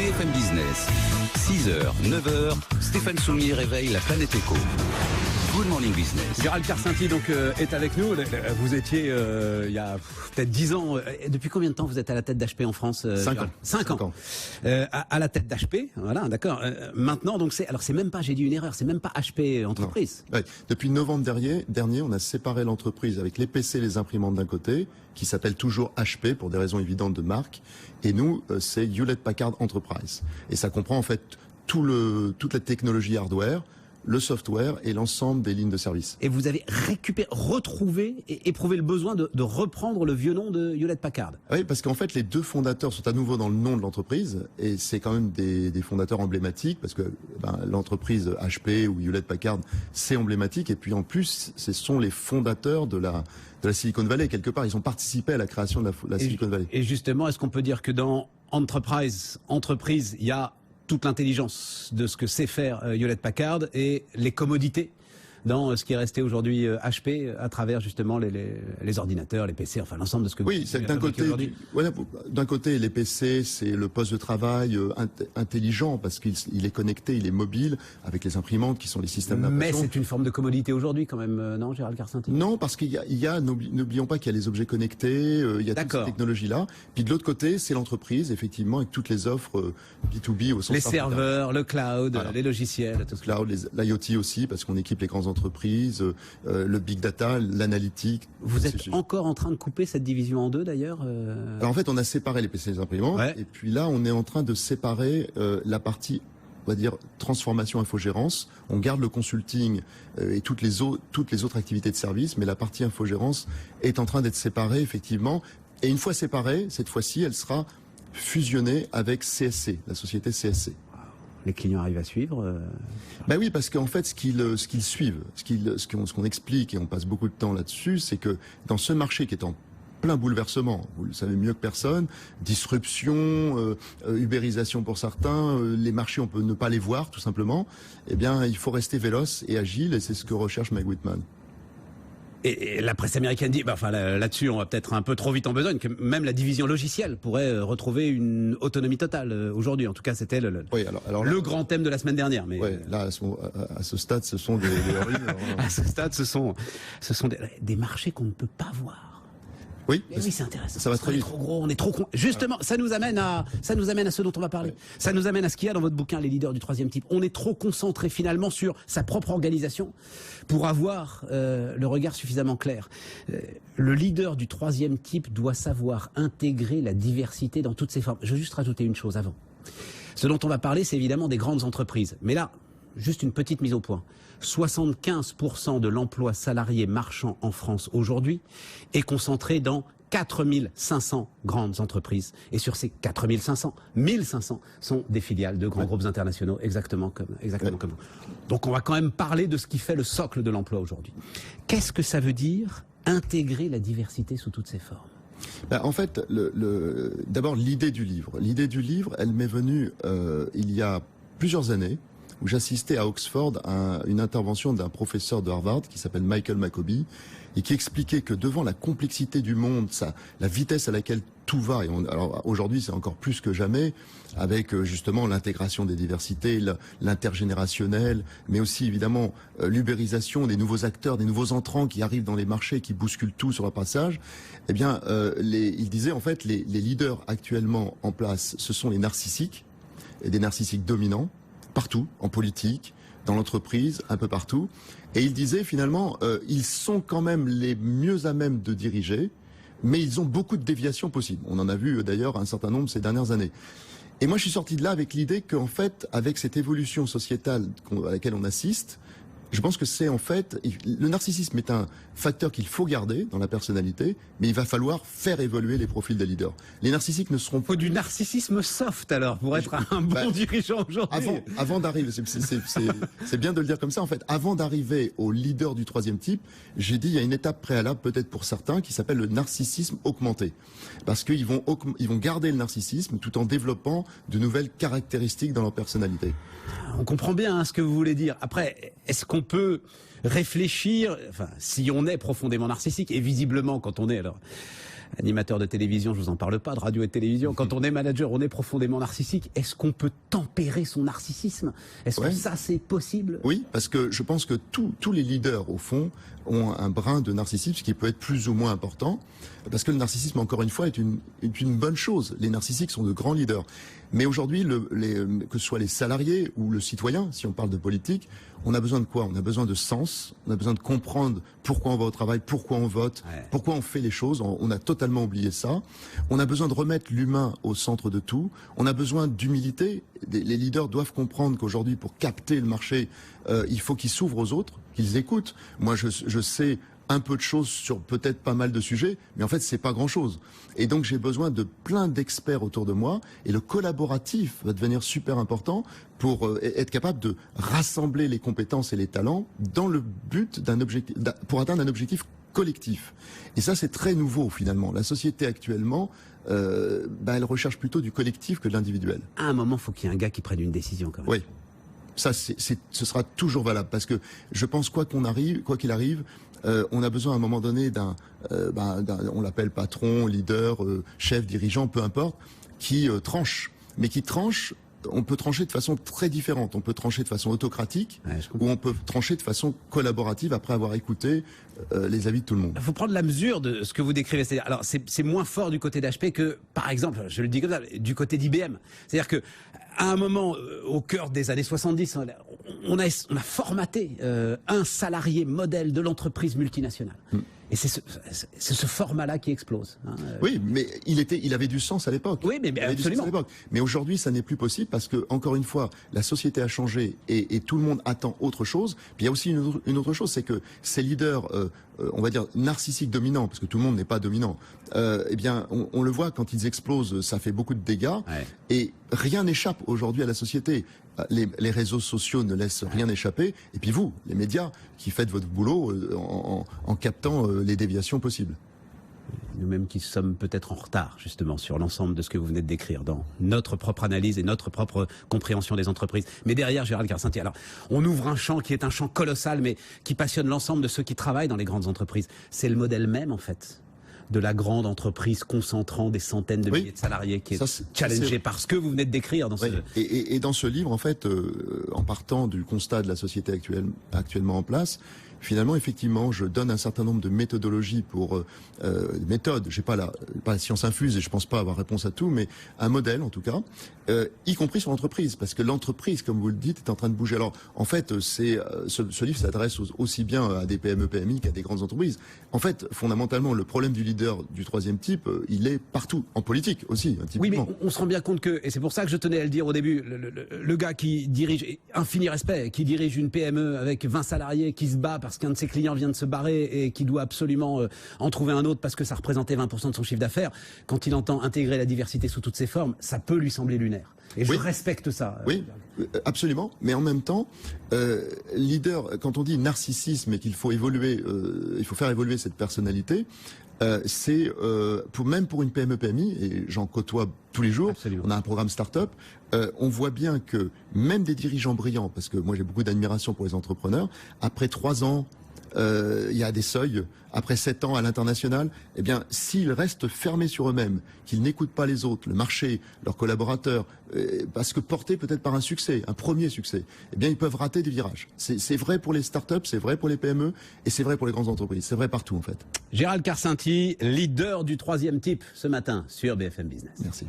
BFM Business, 6h, 9h, Stéphane Soumier réveille la planète éco. Good Morning Business. Gérald Carcinti donc est avec nous. Vous étiez il y a peut-être 10 ans. Depuis combien de temps vous êtes à la tête d'HP en France? 5 ans. 5 ans. À la tête d'HP, voilà, d'accord. Maintenant, donc c'est même pas, j'ai dit une erreur, c'est même pas HP entreprise. Ouais. Depuis novembre dernier, on a séparé l'entreprise avec les PC et les imprimantes d'un côté, qui s'appelle toujours HP pour des raisons évidentes de marque, et nous, c'est Hewlett Packard Enterprise. Et ça comprend en fait toute la technologie hardware, le software et l'ensemble des lignes de service. Et vous avez retrouvé et éprouvé le besoin de reprendre le vieux nom de Hewlett Packard. Oui, parce qu'en fait, les deux fondateurs sont à nouveau dans le nom de l'entreprise, et c'est quand même des fondateurs emblématiques, parce que l'entreprise HP ou Hewlett Packard, c'est emblématique, et puis en plus, ce sont les fondateurs de la Silicon Valley. Quelque part, ils ont participé à la création de la Silicon Valley. Et justement, est-ce qu'on peut dire que dans entreprise, il y a toute l'intelligence de ce que sait faire Hewlett Packard et les commodités dans ce qui est resté aujourd'hui HP à travers justement les ordinateurs, les PC, enfin l'ensemble de ce que oui, c'est d'un côté, voilà, d'un côté les PC, c'est le poste de travail intelligent parce qu'il est connecté, il est mobile avec les imprimantes qui sont les systèmes d'impression. Mais c'est une forme de commodité aujourd'hui quand même, non, Gérald Carcinti? Non, parce qu'il y a n'oublions pas qu'il y a les objets connectés, il y a toutes ces technologies-là. Puis de l'autre côté, c'est l'entreprise, effectivement, avec toutes les offres B2B au sens les serveurs, le cloud, voilà, les logiciels, tout le cloud, l'IoT aussi, parce qu'on équipe les grandes entreprises, le big data, l'analytique. Vous êtes encore en train de couper cette division en deux d'ailleurs Alors en fait, on a séparé les PC et les imprimantes, et puis là, on est en train de séparer la partie, on va dire, transformation infogérance. On garde le consulting et toutes les autres activités de service, mais la partie infogérance est en train d'être séparée, effectivement. Et une fois séparée, cette fois-ci, elle sera fusionnée avec CSC, la société CSC. Les clients arrivent à suivre Ben oui, parce qu'en fait, ce qu'ils suivent, ce qu'on explique, et on passe beaucoup de temps là-dessus, c'est que dans ce marché qui est en plein bouleversement, vous le savez mieux que personne, disruption, ubérisation pour certains, les marchés on peut ne pas les voir tout simplement, eh bien il faut rester véloce et agile, et c'est ce que recherche Meg Whitman. Et la presse américaine dit, là-dessus, on va peut-être un peu trop vite en besogne, que même la division logicielle pourrait retrouver une autonomie totale aujourd'hui. En tout cas, c'était le grand thème de la semaine dernière. Mais là, à ce stade, ce sont des à ce stade, ce sont des marchés qu'on ne peut pas voir. Oui, oui, c'est intéressant. Ça va très vite. On est trop gros, on est trop con. Justement, ça nous amène à ce dont on va parler. Ça nous amène à ce qu'il y a dans votre bouquin, Les leaders du troisième type. On est trop concentré finalement sur sa propre organisation pour avoir le regard suffisamment clair. Le leader du troisième type doit savoir intégrer la diversité dans toutes ses formes. Je veux juste rajouter une chose avant. Ce dont on va parler, c'est évidemment des grandes entreprises. Mais là, juste une petite mise au point. 75% de l'emploi salarié marchand en France aujourd'hui est concentré dans 4500 grandes entreprises. Et sur ces 4500, 1500 sont des filiales de grands groupes internationaux, exactement comme vous. Donc on va quand même parler de ce qui fait le socle de l'emploi aujourd'hui. Qu'est-ce que ça veut dire intégrer la diversité sous toutes ses formes? En fait, d'abord l'idée du livre. L'idée du livre, elle m'est venue il y a plusieurs années, où j'assistais à Oxford à une intervention d'un professeur de Harvard qui s'appelle Michael Maccoby, et qui expliquait que devant la complexité du monde, la vitesse à laquelle tout va, alors aujourd'hui c'est encore plus que jamais, avec justement l'intégration des diversités, l'intergénérationnel, mais aussi évidemment l'ubérisation des nouveaux acteurs, des nouveaux entrants qui arrivent dans les marchés, qui bousculent tout sur leur passage, eh bien il disait en fait les leaders actuellement en place, ce sont les narcissiques, et des narcissiques dominants, partout, en politique, dans l'entreprise, un peu partout. Et il disait finalement, ils sont quand même les mieux à même de diriger, mais ils ont beaucoup de déviations possibles. On en a vu d'ailleurs un certain nombre ces dernières années. Et moi je suis sorti de là avec l'idée qu'en fait, avec cette évolution sociétale à laquelle on assiste, je pense que c'est en fait, le narcissisme est un facteur qu'il faut garder dans la personnalité, mais il va falloir faire évoluer les profils des leaders. Les narcissiques ne seront pas... Faut du narcissisme soft alors, pour être un bon dirigeant aujourd'hui. Avant d'arriver, c'est bien de le dire comme ça en fait, avant d'arriver au leader du troisième type, j'ai dit il y a une étape préalable peut-être pour certains qui s'appelle le narcissisme augmenté. Parce qu'ils vont garder le narcissisme tout en développant de nouvelles caractéristiques dans leur personnalité. On comprend bien ce que vous voulez dire. Après, est-ce qu'on peut réfléchir, si on est profondément narcissique, et visiblement quand on est alors Animateur de télévision, je vous en parle pas, de radio et de télévision. Quand on est manager, on est profondément narcissique. Est-ce qu'on peut tempérer son narcissisme? Est-ce que ça, c'est possible? Oui, parce que je pense que tous les leaders, au fond, ont un brin de narcissisme qui peut être plus ou moins important. Parce que le narcissisme, encore une fois, est une bonne chose. Les narcissiques sont de grands leaders. Mais aujourd'hui, que ce soit les salariés ou le citoyen, si on parle de politique, on a besoin de quoi? On a besoin de sens, on a besoin de comprendre pourquoi on va au travail, pourquoi on vote, pourquoi on fait les choses. On a totalement oublié ça. On a besoin de remettre l'humain au centre de tout. On a besoin d'humilité. Les leaders doivent comprendre qu'aujourd'hui, pour capter le marché, il faut qu'ils s'ouvrent aux autres, qu'ils écoutent. Moi, je sais un peu de choses sur peut-être pas mal de sujets, mais en fait, c'est pas grand-chose. Et donc, j'ai besoin de plein d'experts autour de moi, et le collaboratif va devenir super important pour être capable de rassembler les compétences et les talents dans le but pour atteindre un objectif collectif. Et ça, c'est très nouveau, finalement. La société, actuellement, elle recherche plutôt du collectif que de l'individuel. À un moment, il faut qu'il y ait un gars qui prenne une décision, quand même. Oui. Ça, ce sera toujours valable, parce que je pense quoi qu'il arrive, on a besoin à un moment donné on l'appelle patron, leader, chef, dirigeant, peu importe, qui tranche. Mais qui tranche, on peut trancher de façon très différente. On peut trancher de façon autocratique, ou on peut trancher de façon collaborative après avoir écouté les avis de tout le monde. Il faut prendre la mesure de ce que vous décrivez. Alors, c'est moins fort du côté d'HP que, par exemple, je le dis comme ça, du côté d'IBM. C'est-à-dire que, à un moment, au cœur des années 70, on a formaté un salarié modèle de l'entreprise multinationale. Et c'est ce format-là qui explose. Oui, mais il avait du sens à l'époque. Oui, mais absolument. Mais aujourd'hui, ça n'est plus possible parce que, encore une fois, la société a changé et tout le monde attend autre chose. Puis il y a aussi une autre chose, c'est que ces leaders, on va dire narcissiques dominants, parce que tout le monde n'est pas dominant, on le voit quand ils explosent, ça fait beaucoup de dégâts. Et rien n'échappe aujourd'hui à la société. Les réseaux sociaux ne laissent rien échapper. Et puis vous, les médias, qui faites votre boulot en captant les déviations possibles. Nous-mêmes qui sommes peut-être en retard, justement, sur l'ensemble de ce que vous venez de décrire, dans notre propre analyse et notre propre compréhension des entreprises. Mais derrière, Gérald Karsenty, alors, on ouvre un champ qui est un champ colossal, mais qui passionne l'ensemble de ceux qui travaillent dans les grandes entreprises. C'est le modèle même, en fait, de la grande entreprise concentrant des centaines de milliers de salariés qui est challengée par ce que vous venez de décrire dans ce... Et dans ce livre, en fait, en partant du constat de la société actuellement en place, finalement, effectivement, je donne un certain nombre de méthodologies pour méthodes. J'ai pas la science infuse et je pense pas avoir réponse à tout, mais un modèle en tout cas, y compris sur l'entreprise, parce que l'entreprise, comme vous le dites, est en train de bouger. Alors, en fait, ce livre s'adresse aussi bien à des PME, PMI qu'à des grandes entreprises. En fait, fondamentalement, le problème du leader du troisième type, il est partout, en politique aussi. Typiquement. Oui, mais on se rend bien compte que, et c'est pour ça que je tenais à le dire au début, le gars qui dirige, infini respect, qui dirige une PME avec 20 salariés, qui se bat parce qu'un de ses clients vient de se barrer et qui doit absolument en trouver un autre parce que ça représentait 20% de son chiffre d'affaires, quand il entend intégrer la diversité sous toutes ses formes, ça peut lui sembler lunaire. Et je respecte ça. Oui, absolument. Mais en même temps, leader, quand on dit narcissisme et qu'il faut évoluer, il faut faire évoluer cette personnalité, c'est même pour une PME PMI, et j'en côtoie tous les jours. Absolument. On a un programme start-up. On voit bien que même des dirigeants brillants, parce que moi j'ai beaucoup d'admiration pour les entrepreneurs, après 3 ans, il y a des seuils. Après 7 ans à l'international, eh bien, s'ils restent fermés sur eux-mêmes, qu'ils n'écoutent pas les autres, le marché, leurs collaborateurs, parce que portés peut-être par un succès, un premier succès, eh bien, ils peuvent rater des virages. C'est vrai pour les startups, c'est vrai pour les PME, et c'est vrai pour les grandes entreprises. C'est vrai partout, en fait. Gérald Karsenty, leader du troisième type, ce matin sur BFM Business. Merci.